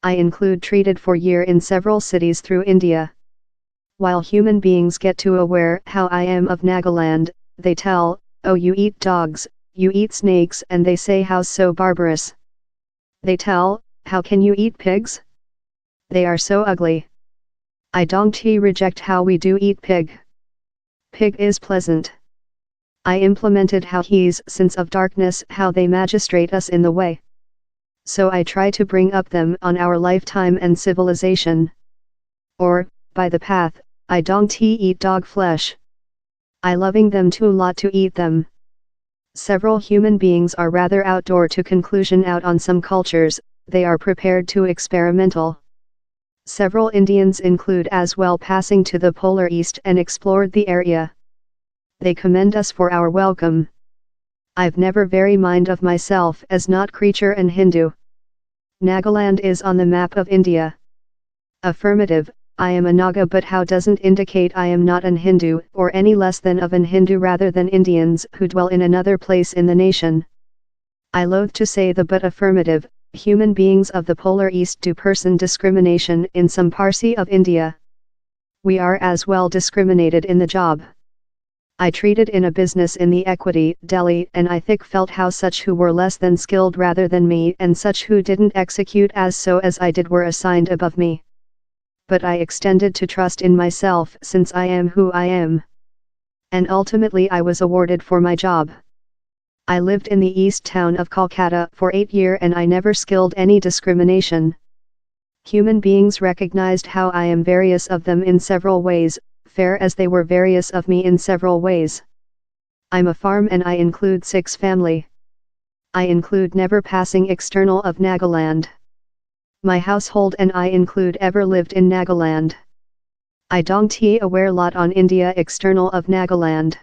I include treated for year in several cities through India. While human beings get to aware how I am of Nagaland, they tell, oh you eat dogs, you eat snakes, and they say how so barbarous. They tell, how can you eat pigs? They are so ugly. I don't reject how we do eat pig. Pig is pleasant. I implemented how he's sense of darkness how they magistrate us in the way. So I try to bring up them on our lifetime and civilization. Or, by the path, I don't eat dog flesh. I loving them too lot to eat them. Several human beings are rather outdoor to conclusion out on some cultures, they are prepared to experimental. Several Indians include as well passing to the polar east and explored the area. They commend us for our welcome. I've never very mind of myself as not creature and Hindu. Nagaland is on the map of India. Affirmative, I am a Naga, but how doesn't indicate I am not an Hindu or any less than of an Hindu rather than Indians who dwell in another place in the nation. I loathe to say the but affirmative, human beings of the polar east do person discrimination in some Parsi of India. We are as well discriminated in the job. I treated in a business in the equity, Delhi, and I felt how such who were less than skilled rather than me and such who didn't execute as so as I did were assigned above me. But I extended to trust in myself since I am who I am. And ultimately I was awarded for my job. I lived in the east town of Kolkata for 8 years and I never skilled any discrimination. Human beings recognized how I am various of them in several ways, fair as they were various of me in several ways. I'm a farm and I include 6 family. I include never passing external of Nagaland. My household and I include ever lived in Nagaland. I don't aware lot on India external of Nagaland.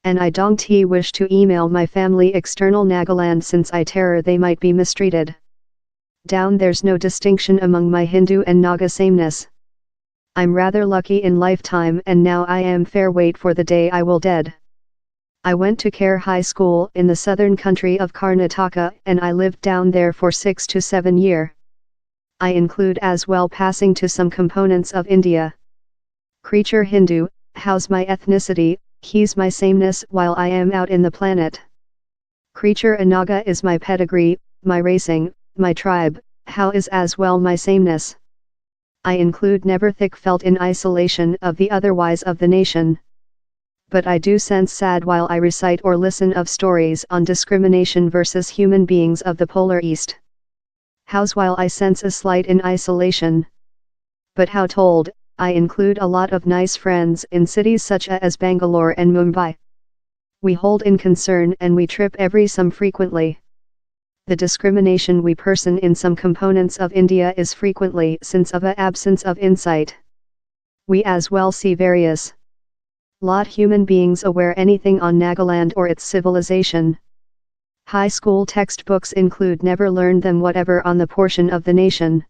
And I don't wish to email my family external Nagaland since I terror they might be mistreated. Down there's no distinction among my Hindu and Naga sameness. I'm rather lucky in lifetime and now I am fair wait for the day I will dead. I went to Care High School in the southern country of Karnataka and I lived down there for 6 to 7 years. I include as well passing to some components of India. Creature Hindu, how's my ethnicity, he's my sameness while I am out in the planet. Creature Anaga is my pedigree, my racing, my tribe, how is as well my sameness. I include never felt in isolation of the otherwise of the nation. But I do sense sad while I recite or listen of stories on discrimination versus human beings of the polar east. How's while I sense a slight in isolation. But how told, I include a lot of nice friends in cities such as Bangalore and Mumbai. We hold in concern and we trip every some frequently. The discrimination we person in some components of India is frequently since of a absence of insight. We as well see various lot human beings aware anything on Nagaland or its civilization. High school textbooks include never learned them whatever on the portion of the nation.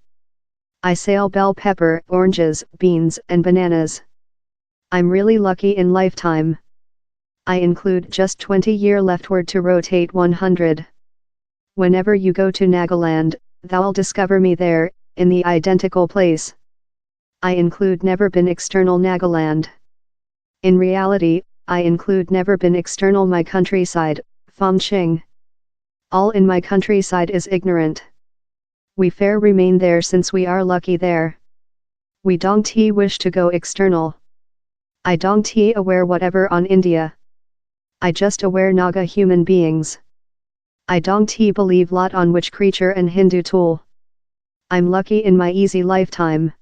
I sell bell pepper, oranges, beans and bananas. I'm really lucky in lifetime. I include just 20 years leftward to rotate 100. Whenever you go to Nagaland, thou'll discover me there, in the identical place. I include never been external Nagaland. In reality, I include never been external my countryside, Pham Ching. All in my countryside is ignorant. We fair remain there since we are lucky there. We don't wish to go external. I don't aware whatever on India. I just aware Naga human beings. I don't believe lot on which creature and Hindu tool. I'm lucky in my easy lifetime.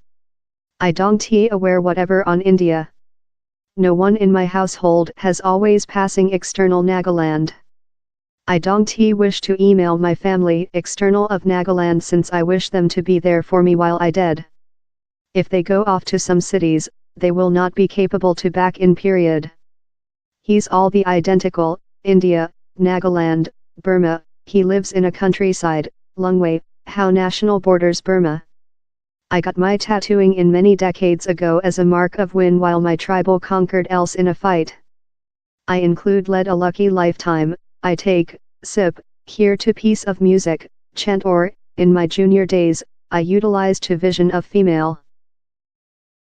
I don't aware whatever on India. No one in my household has always passing external Nagaland. I don't wish to email my family external of Nagaland since I wish them to be there for me while I dead. If they go off to some cities, they will not be capable to back in period. He's all the identical, India, Nagaland, Burma, he lives in a countryside, Lungway, how national borders Burma. I got my tattooing in many decades ago as a mark of win while my tribal conquered else in a fight. I include led a lucky lifetime, I take, sip, hear to piece of music, chant or, in my junior days, I utilize to vision of female.